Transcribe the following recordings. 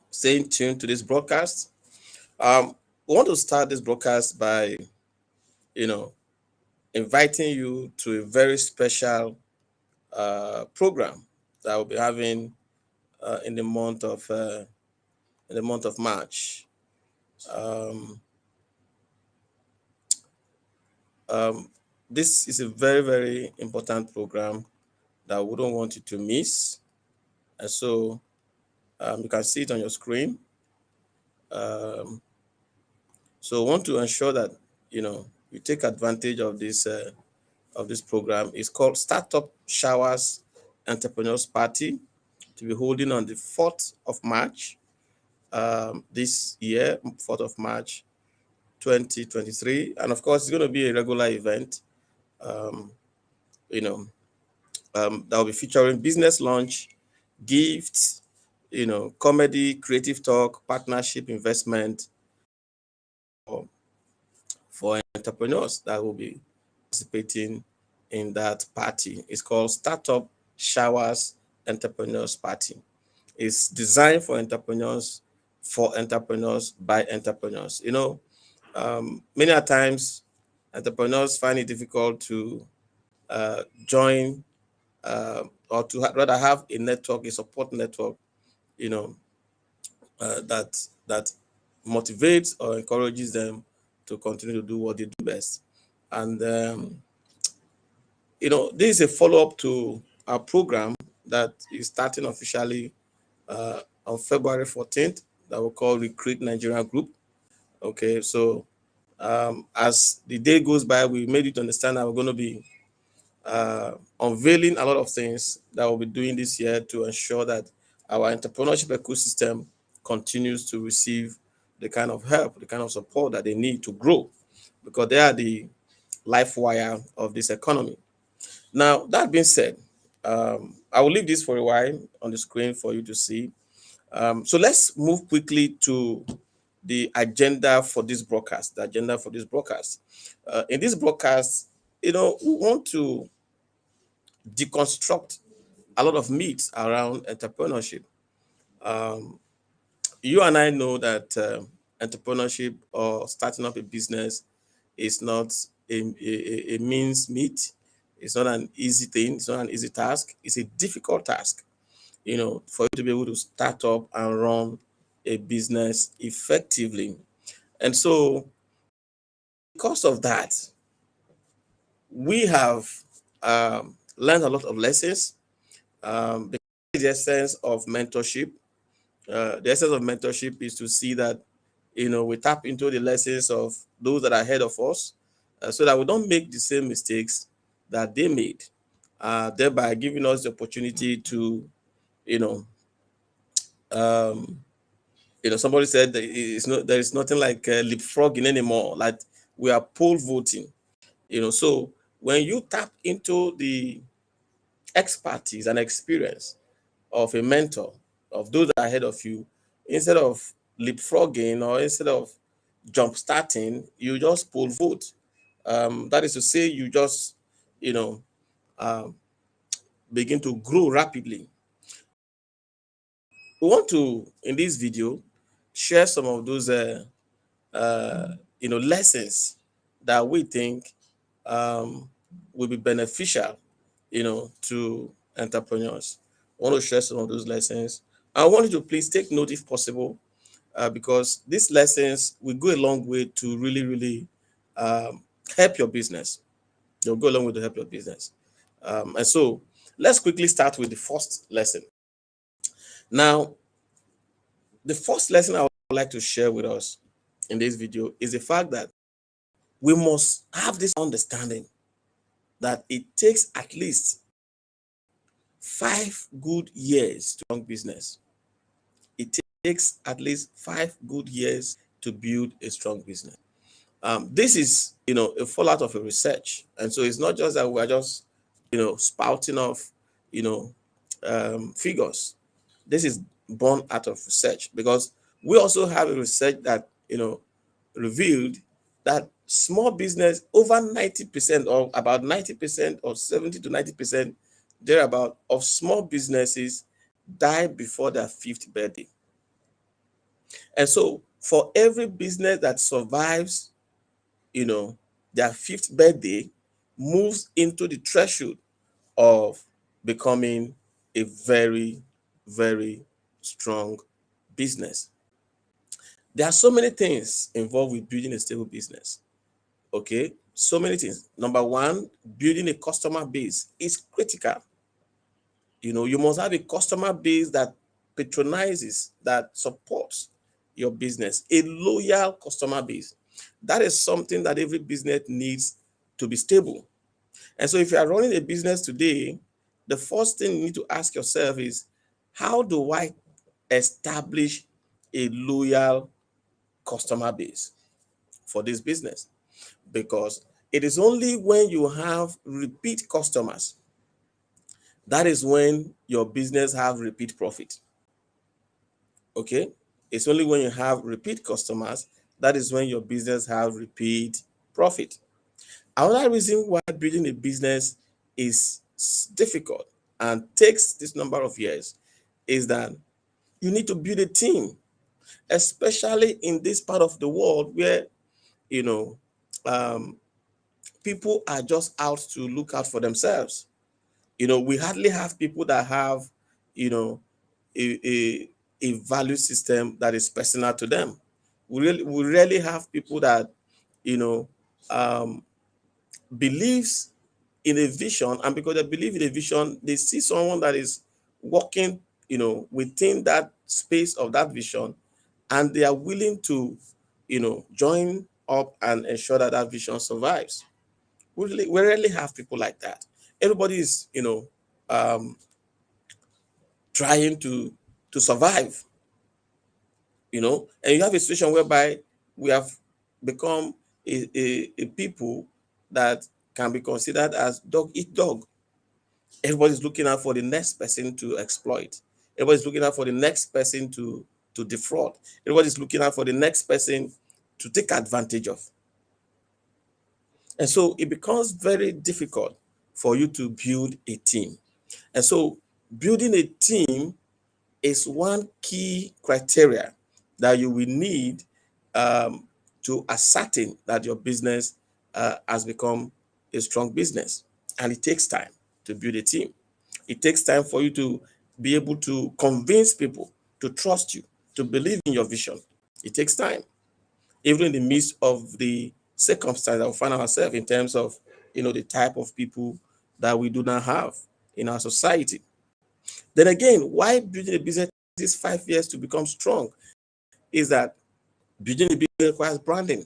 staying tuned to this broadcast. We want to start this broadcast by, you know, inviting you to a very special program that we'll be having in the month of March. Um, um, this is a very, very important program that we don't want you to miss. And so you can see it on your screen. Um, so we want to ensure that you take advantage of this program. It's called Startup Showers Entrepreneurs Party, to be holding on the 4th of March this year, 4th of March 2023. And of course, it's going to be a regular event. Um, you know, that will be featuring business launch, gifts, comedy, creative talk, partnership, investment for, for entrepreneurs that will be participating in that party. It's called Startup Showers Entrepreneurs Party. It's designed for entrepreneurs, by entrepreneurs. Many a times entrepreneurs find it difficult to join or to rather have a network, a support network, you know, that motivates or encourages them to continue to do what they do best. And this is a follow-up to our program that is starting officially on February 14th, that we call Recruit Nigeria Group. Okay, so as the day goes by, we made it to understand that we're going to be unveiling a lot of things that we'll be doing this year to ensure that our entrepreneurship ecosystem continues to receive the kind of help, the kind of support that they need to grow, because they are the life wire of this economy. Now, that being said, I will leave this for a while on the screen for you to see. So let's move quickly to the agenda for this broadcast. The agenda for this broadcast. In this broadcast, we want to deconstruct a lot of myths around entrepreneurship. Um, you and I know that entrepreneurship or starting up a business is not a means meet. It's not an easy thing. It's not an easy task. It's a difficult task, for you to be able to start up and run a business effectively. And so, because of that, we have learned a lot of lessons. The essence of mentorship. The essence of mentorship is to see that we tap into the lessons of those that are ahead of us, so that we don't make the same mistakes that they made, thereby giving us the opportunity to, you know, um, somebody said that there is nothing like leapfrogging anymore. Like, we are poll voting. So when you tap into the expertise and experience of a mentor, of those that are ahead of you, instead of leapfrogging or instead of jump starting, you just poll vote. That is to say, you just, you know, um, begin to grow rapidly. We want to, in this video, share some of those, lessons that we think will be beneficial, to entrepreneurs. I want to share some of those lessons. I want you to please take note if possible, because these lessons will go a long way to really, really help your business. They'll go a long way to help your business. And so let's quickly start with the first lesson. Now, the first lesson I would like to share with us in this video is the fact that we must have this understanding that it takes at least 5 good years to run business. It takes at least 5 good years to build a strong business. This is, a fallout of a research. And so it's not just that we're just, spouting off, figures. This is born out of research, because we also have a research that, revealed that small business, over 90% or about 90% or 70 to 90% thereabout of small businesses die before their fifth birthday. And so for every business that survives, their fifth birthday, moves into the threshold of becoming a very, very strong business. There are so many things involved with building a stable business. Okay, so many things. Number one, building a customer base is critical. You must have a customer base that patronizes, that supports your business, a loyal customer base. That is something that every business needs to be stable. And so if you are running a business today, the first thing you need to ask yourself is, how do I establish a loyal customer base for this business? Because it is only when you have repeat customers, that is when your business have repeat profit. Okay, it's only when you have repeat customers, that is when your business have repeat profit. Another reason why building a business is difficult and takes this number of years is that you need to build a team, especially in this part of the world where you know um, people are just out to look out for themselves. We hardly have people that have, you know, a a value system that is personal to them. We rarely have people that, you know, um, believes in a vision, and because they believe in a vision, they see someone that is working, within that space of that vision, and they are willing to, join up and ensure that that vision survives. We rarely have people like that. Everybody is, um, trying to survive, and you have a situation whereby we have become a people that can be considered as dog eat dog. Everybody's looking out for the next person to exploit. Everybody's looking out for the next person to defraud. Everybody's looking out for the next person to take advantage of. And so it becomes very difficult for you to build a team. And so building a team is one key criteria that you will need, to ascertain that your business has become a strong business. And it takes time to build a team. It takes time for you to be able to convince people to trust you, to believe in your vision. It takes time, even in the midst of the circumstance that we find ourselves in terms of, the type of people that we do not have in our society. Then again, why building a business takes 5 years to become strong is that building a business requires branding.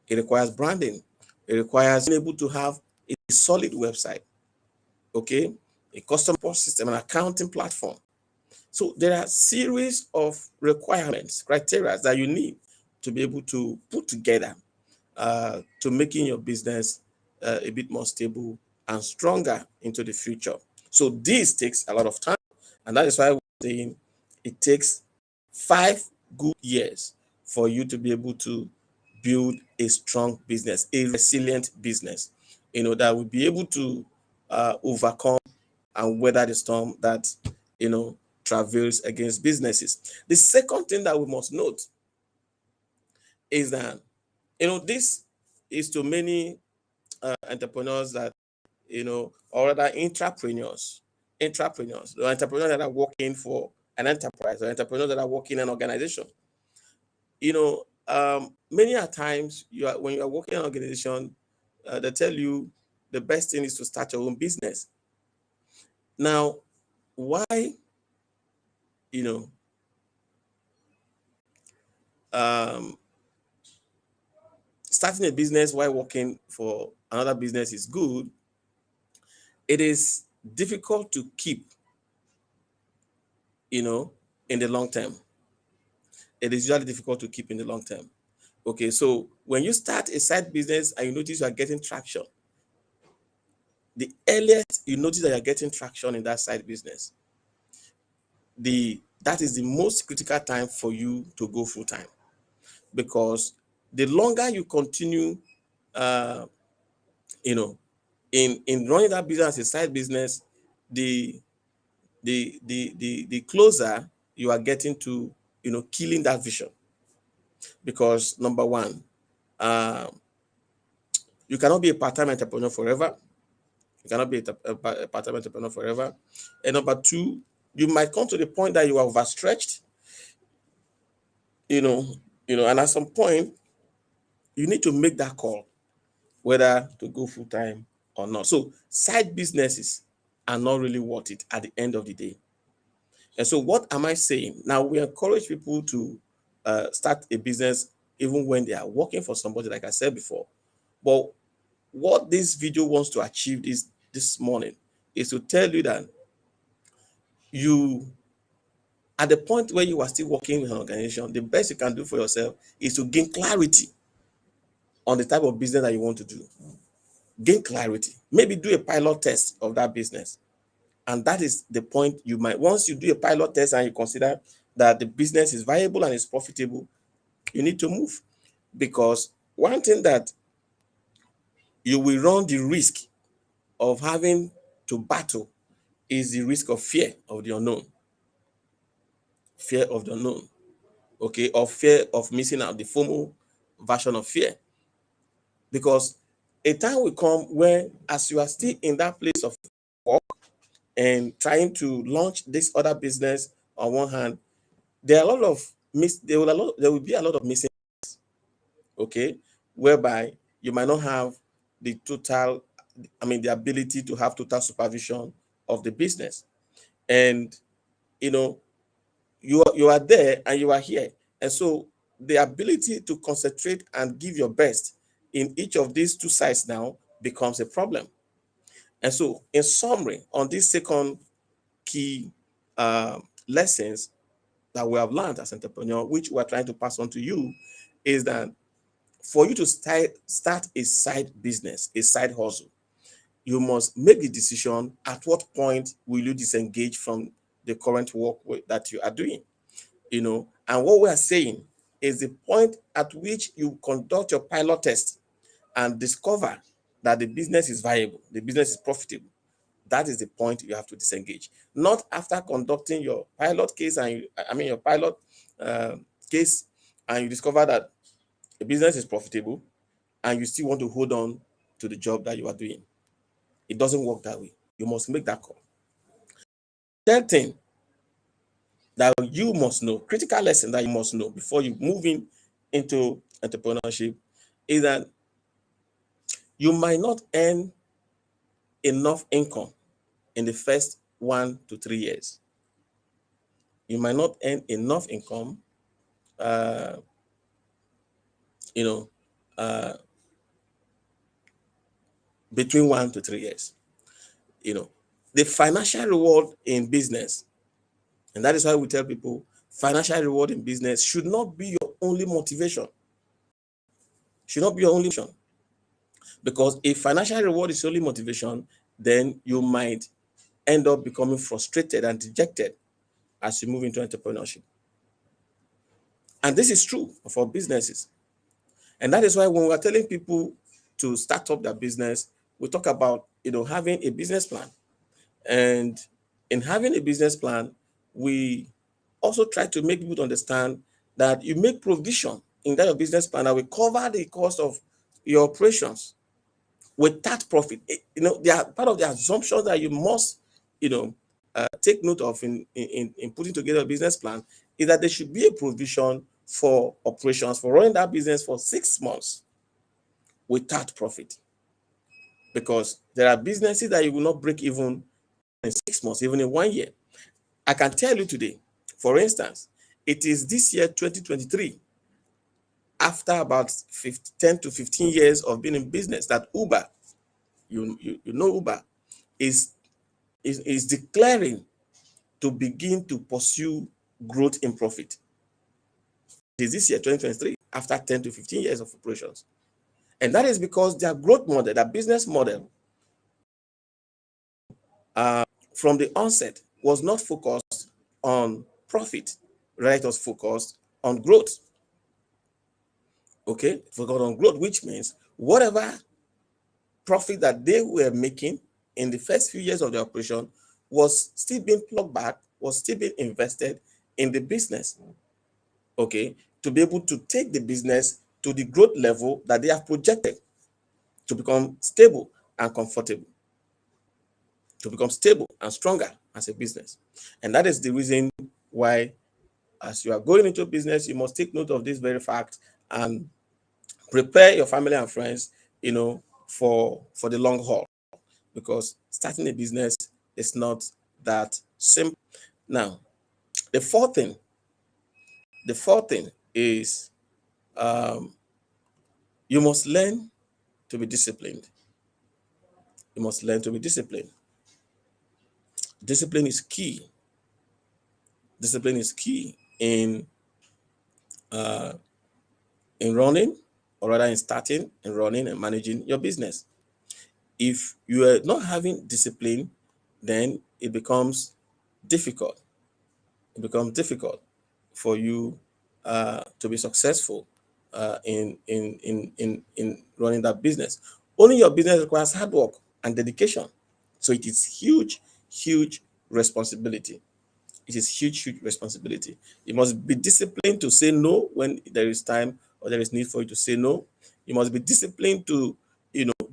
It requires branding. It requires being able to have a solid website, okay, a customer support system, an accounting platform. So there are series of requirements, criteria that you need to be able to put together, to making your business a bit more stable and stronger into the future. So this takes a lot of time, and that is why we're saying it takes 5 good years for you to be able to build a strong business, a resilient business, that will be able to overcome and weather the storm that, travails against businesses. The second thing that we must note is that, this is to many entrepreneurs that, or rather entrepreneurs, or entrepreneurs that are working for an enterprise, or entrepreneurs that are working in an organization. Many a times when you are working in an organization, they tell you the best thing is to start your own business. Now, why, you know, um, starting a business while working for another business is good? It is difficult to keep, in the long term. It is usually difficult to keep in the long term. Okay, so when you start a side business and you notice you are getting traction, the earliest you notice that you're getting traction in that side business, that is the most critical time for you to go full time. Because the longer you continue, uh, you know, in running that business as a side business, the closer you are getting to killing that vision. Because number one, uh, you cannot be a part-time entrepreneur forever. You cannot be a part-time entrepreneur forever. And number two, you might come to the point that you are overstretched, you know, and at some point you need to make that call whether to go full-time or not. So side businesses are not really worth it at the end of the day. And so what am I saying? Now we encourage people to start a business even when they are working for somebody, like I said before. But what this video wants to achieve this morning is to tell you that you, at the point where you are still working in an organization, the best you can do for yourself is to gain clarity on the type of business that you want to do. Gain clarity. Maybe do a pilot test of that business. And that is the point you might, once you do a pilot test and you consider that the business is viable and is profitable, you need to move. Because one thing that you will run the risk of having to battle is the risk of fear of the unknown. Fear of the unknown. Okay, or fear of missing out, the FOMO version of fear. Because a time will come when, as you are still in that place of work and trying to launch this other business on one hand, there are a lot of there will be a lot of missing, okay, whereby you might not have the total, the ability to have total supervision of the business. And you are there and you are here. And so the ability to concentrate and give your best in each of these two sides now becomes a problem. And so, in summary, on this second key lessons that we have learned as entrepreneurs, which we're trying to pass on to you, is that for you to start a side business, a side hustle, you must make the decision at what point will you disengage from the current work that you are doing. And what we are saying is the point at which you conduct your pilot test and discover that the business is viable, the business is profitable. That is the point you have to disengage. Not after conducting your pilot case and your pilot case, and you discover that the business is profitable and you still want to hold on to the job that you are doing. It doesn't work that way. You must make that call. Third thing that you must know, critical lesson that you must know before you move into entrepreneurship, is that you might not earn enough income in the first 1 to 3 years. You might not earn enough income, between 1 to 3 years. The financial reward in business, and that is why we tell people financial reward in business should not be your only motivation. Should not be your only motivation. Because if financial reward is only motivation, then you might end up becoming frustrated and dejected as you move into entrepreneurship. And this is true for businesses. And that is why when we're telling people to start up their business, we talk about having a business plan. And in having a business plan, we also try to make people understand that you make provision in that business plan that will cover the cost of your operations with that profit. They are part of the assumptions that you must, take note of in putting together a business plan, is that there should be a provision for operations, for running that business for 6 months without profit. Because there are businesses that you will not break even in 6 months, even in 1 year. I can tell you today, for instance, it is this year, 2023, after about 10 to 15 years of being in business, that Uber, Uber, is declaring to begin to pursue growth in profit. It is this year, 2023, after 10 to 15 years of operations. And that is because their growth model, their business model, from the onset was not focused on profit, rather it was focused on growth. Okay, focused on growth, which means whatever profit that they were making in the first few years of the operation was still being plugged back, was still being invested in the business. okay, to be able to take the business to the growth level that they have projected, to become stable and comfortable, to become stable and stronger as a business. And that is the reason why, as you are going into business, you must take note of this very fact and prepare your family and friends, for the long haul, because starting a business is not that simple. Now, the fourth thing, is, um, you must learn to be disciplined. You must learn to be disciplined. Discipline is key. Discipline is key uh, in running, or rather in starting and running and managing your business. If you are not having discipline, then it becomes difficult. It becomes difficult for you to be successful in running that business. Owning your business requires hard work and dedication. So it is huge responsibility. It is huge responsibility. You must be disciplined to say no when there is time or there is need for you to say no. You must be disciplined to,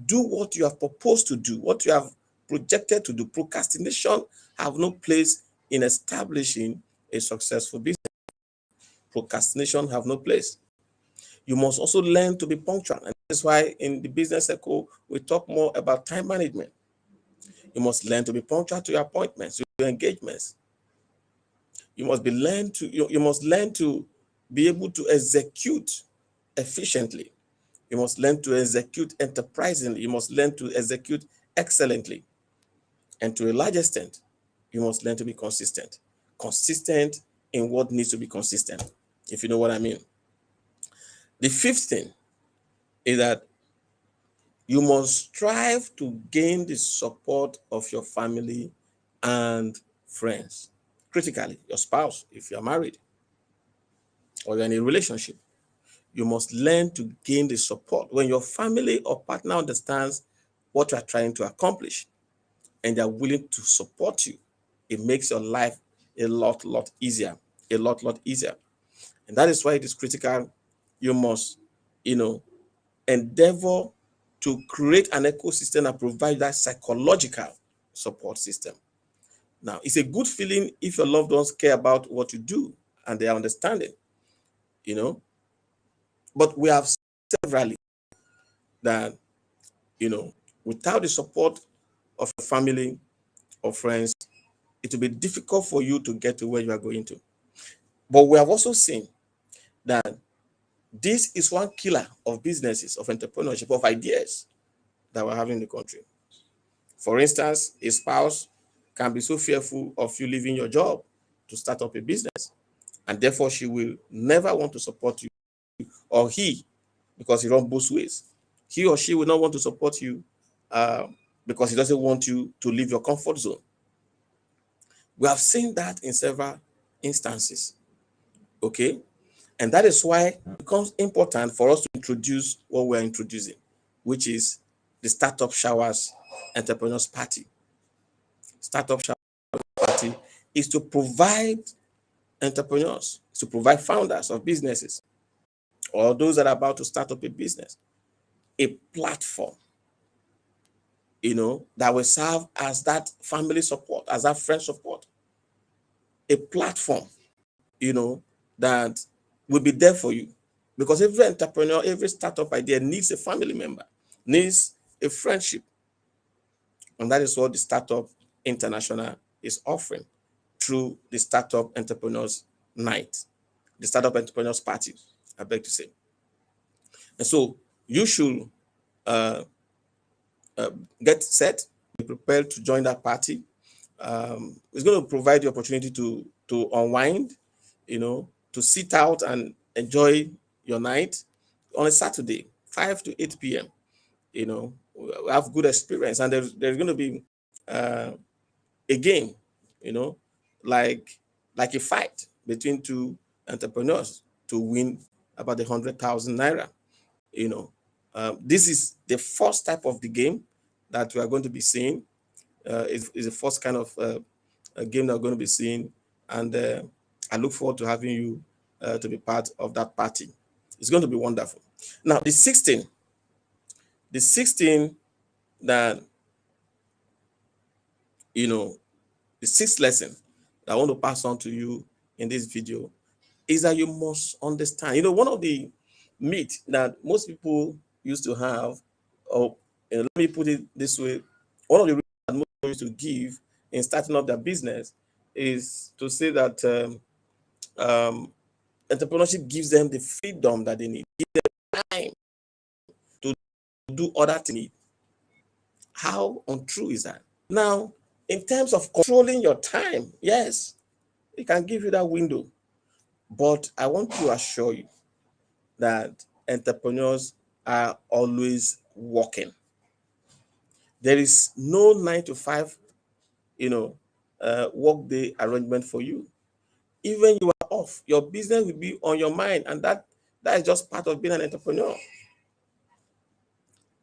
do what you have proposed to do, what you have projected to do. Procrastination have no place in establishing a successful business. Procrastination have no place. You must also learn to be punctual. And that's why in the business circle, we talk more about time management. You must learn to be punctual to your appointments, to your engagements. You must learn to be able to execute efficiently. You must learn to execute enterprisingly. You must learn to execute excellently. And to a large extent, you must learn to be consistent. Consistent in what needs to be consistent, if you know what I mean. The fifth thing is that you must strive to gain the support of your family and friends. Critically, your spouse, if you're married or you're in a relationship, you must learn to gain the support. When your family or partner understands what you are trying to accomplish and they're willing to support you, it makes your life a lot easier, a lot easier. And that is why it is critical. You must, endeavor to create an ecosystem and provide that psychological support system. Now, it's a good feeling if your loved ones care about what you do and they are understanding, you know. But we have severally that, without the support of your family or friends, it will be difficult for you to get to where you are going to. But we have also seen that this is one killer of businesses, of entrepreneurship, of ideas that we're having in the country. For instance, a spouse can be so fearful of you leaving your job to start up a business, and therefore she will never want to support you, or he, because he runs both ways. He or she will not want to support you because he doesn't want you to leave your comfort zone. We have seen that in several instances, okay? And that is why it becomes important for us to introduce what we're introducing, which is the Startup Showers Entrepreneurs Party. Startup Showers Party is to provide entrepreneurs, to provide founders of businesses or those that are about to start up a business, a platform, that will serve as that family support, as that friend support, a platform, that will be there for you. Because every entrepreneur, every startup idea needs a family member, needs a friendship. And that is what the Startup International is offering through the Startup Entrepreneurs Night, the Startup Entrepreneurs Party, I beg to say. And so you should uh, get set, be prepared to join that party. It's going to provide the opportunity to unwind, to sit out and enjoy your night on a Saturday, 5 to 8 p.m. We have good experience, and there's going to be uh, a game, you know, like a fight between two entrepreneurs to win about 100,000 naira. You know, this is the first type of the game that we are going to be seeing. Is the first kind of a game that we're going to be seeing, and I look forward to having you to be part of that party. It's going to be wonderful. Now, the 16 that, you know, the sixth lesson that I want to pass on to you in this video is that you must understand. One of the myths that most people used to have, or let me put it this way, one of the reasons that most people used to give in starting up their business is to say that entrepreneurship gives them the freedom that they need, gives them time to do other things. How untrue is that? Now, in terms of controlling your time, yes, it can give you that window. But I want to assure you that entrepreneurs are always working. There is no 9 to 5, work day arrangement for you. Even you are off, your business will be on your mind, and that is just part of being an entrepreneur.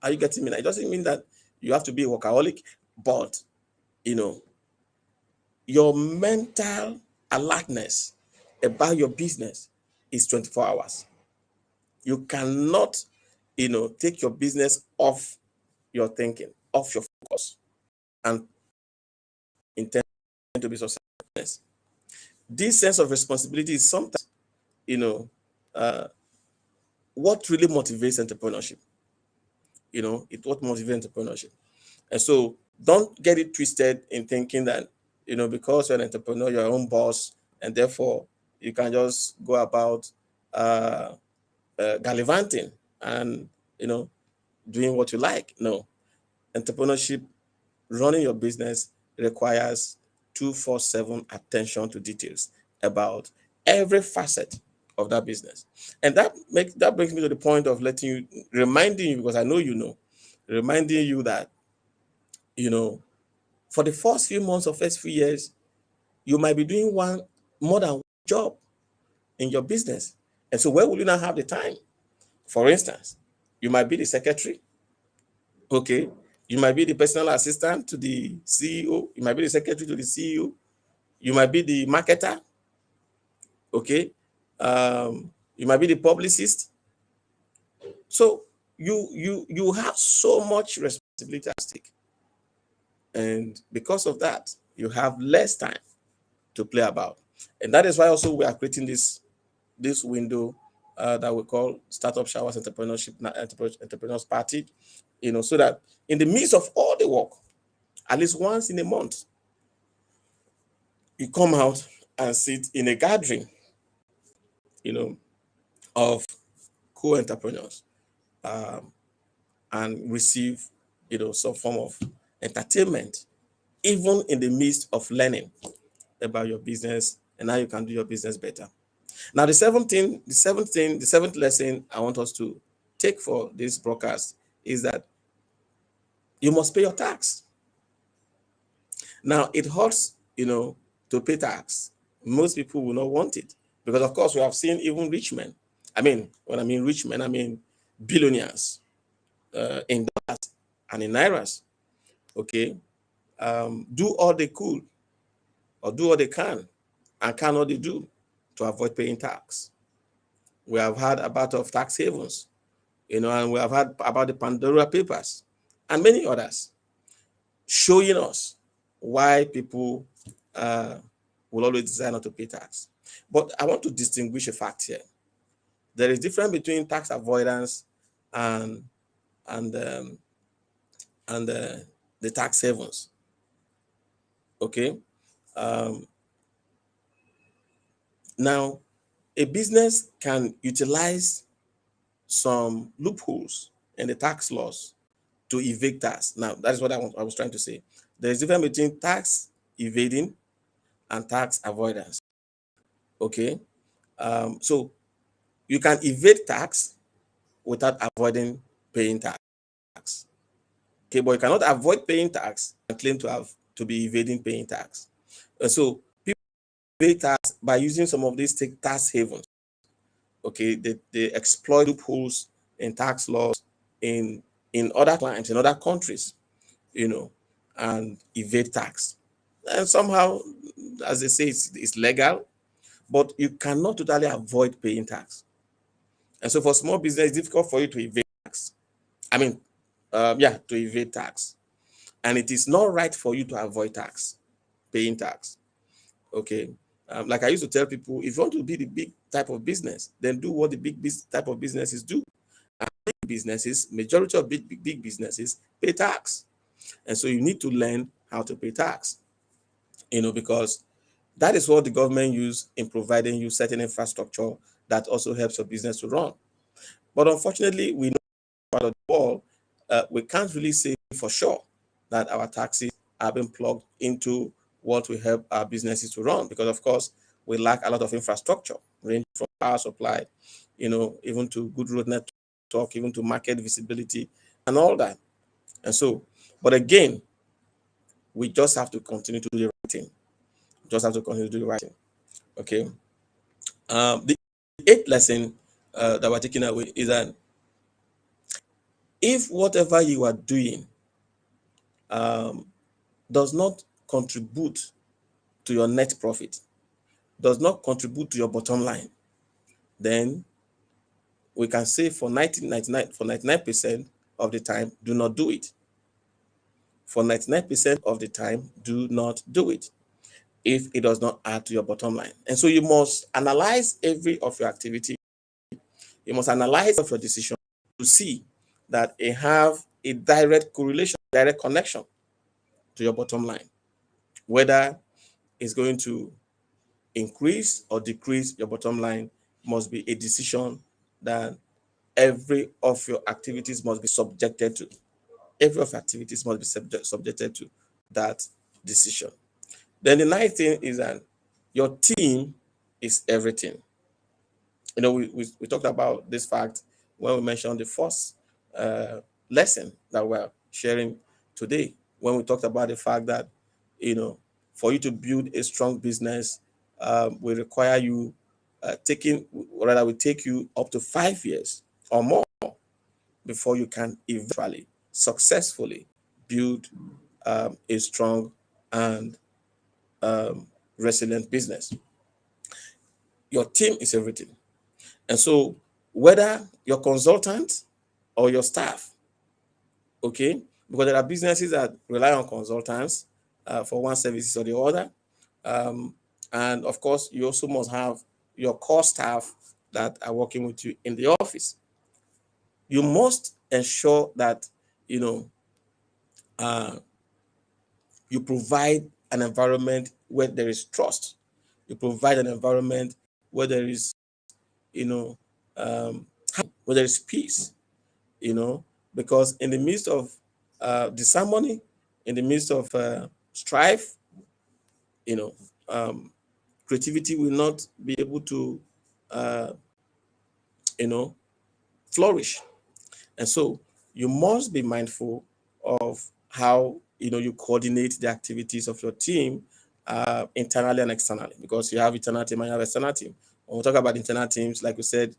Are you getting me? It doesn't mean that you have to be a workaholic, but your mental alertness about your business is 24 hours. You cannot, take your business off your thinking, off your focus, and intend to be successful. This sense of responsibility is sometimes, what really motivates entrepreneurship. It's what motivates entrepreneurship. And so don't get it twisted in thinking that, because you're an entrepreneur, you're your own boss, and therefore you can just go about gallivanting and, doing what you like. No. Entrepreneurship, running your business, requires 24/7 attention to details about every facet of that business. And that brings me to the point of reminding you, because I know reminding you that, for the first few months or first few years, you might be doing more than one job in your business. And so where will you not have the time? For instance, you might be the secretary. Okay. You might be the personal assistant to the CEO. You might be the secretary to the CEO. You might be the marketer. Okay. You might be the publicist. So you have so much responsibility at stake. And because of that, you have less time to play about. And that is why also we are creating this window that we call Startup Showers Entrepreneurs Party, so that in the midst of all the work, at least once in a month, you come out and sit in a gathering, of co-entrepreneurs, and receive, some form of entertainment, even in the midst of learning about your business and how you can do your business better. Now, the seventh lesson I want us to take for this broadcast is that you must pay your tax. Now, it hurts, to pay tax. Most people will not want it because, of course, we have seen even rich men. When I mean rich men, I mean billionaires in dollars and in nairas. Okay, do all they could or do all they can and cannot they do to avoid paying tax. We have heard about of tax havens, and we have heard about the Pandora Papers and many others, showing us why people will always desire not to pay tax. But I want to distinguish a fact here. There is difference between tax avoidance and the tax havens. Okay. Now, a business can utilize some loopholes in the tax laws to evade tax. Now, that is what I was trying to say. There is a difference between tax evading and tax avoidance. Okay. So you can evade tax without avoiding paying tax. Okay, but you cannot avoid paying tax and claim to be evading paying tax. And so people pay tax by using some of these tax havens. Okay, they exploit loopholes in tax laws in other climes in other countries, and evade tax. And somehow, as they say, it's legal, but you cannot totally avoid paying tax. And so for small business, it's difficult for you to evade tax. I mean, to evade tax. And it is not right for you to avoid tax, paying tax. Okay. Like I used to tell people, if you want to be the big type of business, then do what the type of businesses do. And big businesses, majority of big businesses pay tax. And so you need to learn how to pay tax, because that is what the government use in providing you certain infrastructure that also helps your business to run. But unfortunately, we know part of the world, we can't really say for sure that our taxes are being plugged into what will help our businesses to run, because of course we lack a lot of infrastructure, ranging from power supply, even to good road network, even to market visibility and all that. And so, but again, we just have to continue to do the right thing. Just have to continue to do the right thing. Okay. The eighth lesson that we're taking away is that if whatever you are doing um, does not contribute to your net profit, does not contribute to your bottom line, then we can say for 99% of the time, do not do it. For 99% of the time, do not do it if it does not add to your bottom line. And so you must analyze every of your activity. You must analyze of your decision to see that it have a direct correlation, direct connection to your bottom line, whether it's going to increase or decrease your bottom line must be a decision that every of your activities must be subjected to. Every of your activities must be subjected to that decision. Then the ninth thing is that your team is everything. We talked about this fact when we mentioned the first lesson that we're sharing today, when we talked about the fact that, for you to build a strong business, will require you will take you up to 5 years or more before you can eventually successfully build a strong and resilient business. Your team is everything. And so, whether your consultant or your staff, okay, because there are businesses that rely on consultants for one services or the other. And of course, you also must have your core staff that are working with you in the office. You must ensure that, uh, you provide an environment where there is trust. You provide an environment where there is, you know, um, where there is peace, because in the midst of disharmony, in the midst of strife, you know, um, creativity will not be able to, uh, you know, flourish. And so you must be mindful of how you coordinate the activities of your team internally and externally, because you have internal team and you have external team. When we talk about internal teams, like we said,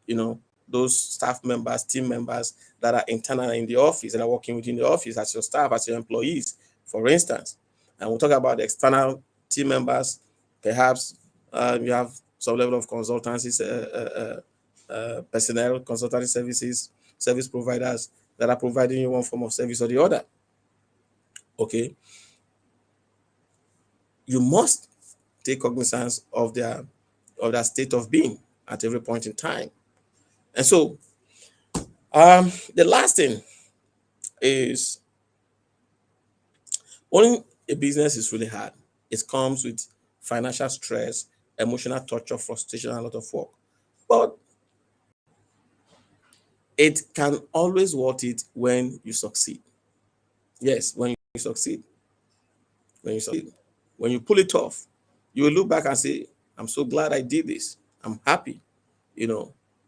you know, those staff members, team members that are internal in the office, that are working within the office as your staff, as your employees, for instance. And we'll talk about the external team members. Perhaps you have some level of consultancy, personnel, consultancy services, service providers that are providing you one form of service or the other. Okay. You must take cognizance of their state of being at every point in time. And so the last thing is, owning a business is really hard. It comes with financial stress, emotional torture, frustration, and a lot of work. But it can always worth it when you succeed. Yes, when you succeed. When you succeed. When you pull it off, you will look back and say, I'm so glad I did this. I'm happy.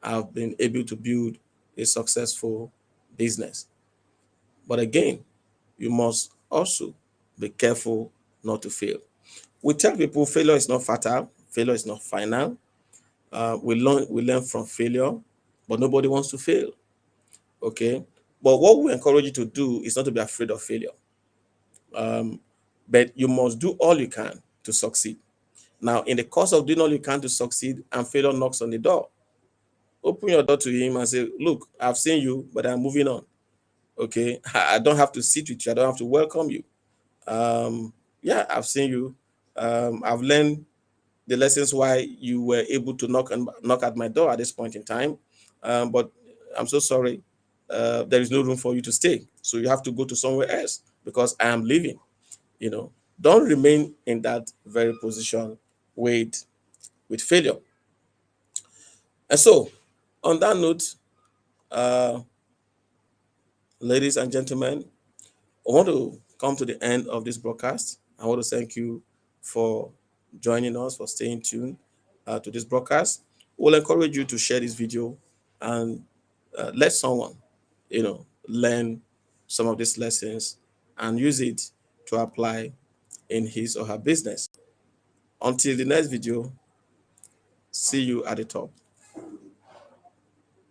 I've been able to build a successful business. But again, you must also be careful not to fail. We tell people failure is not fatal, failure is not final. We learn from failure, but nobody wants to fail. Okay. But what we encourage you to do is not to be afraid of failure. But you must do all you can to succeed. Now, in the course of doing all you can to succeed and failure knocks on the door, open your door to him and say, look, I've seen you, but I'm moving on. Okay. I don't have to sit with you. I don't have to welcome you. Yeah, I've seen you. I've learned the lessons why you were able to knock at my door at this point in time. But I'm so sorry. There is no room for you to stay. So you have to go to somewhere else because I am leaving. You know, don't remain in that very position with failure. And so, on that note, uh, ladies and gentlemen, I want to come to the end of this broadcast. I want to thank you for joining us, for staying tuned to this broadcast. We'll encourage you to share this video and let someone, learn some of these lessons and use it to apply in his or her business. Until the next video, see you at the top.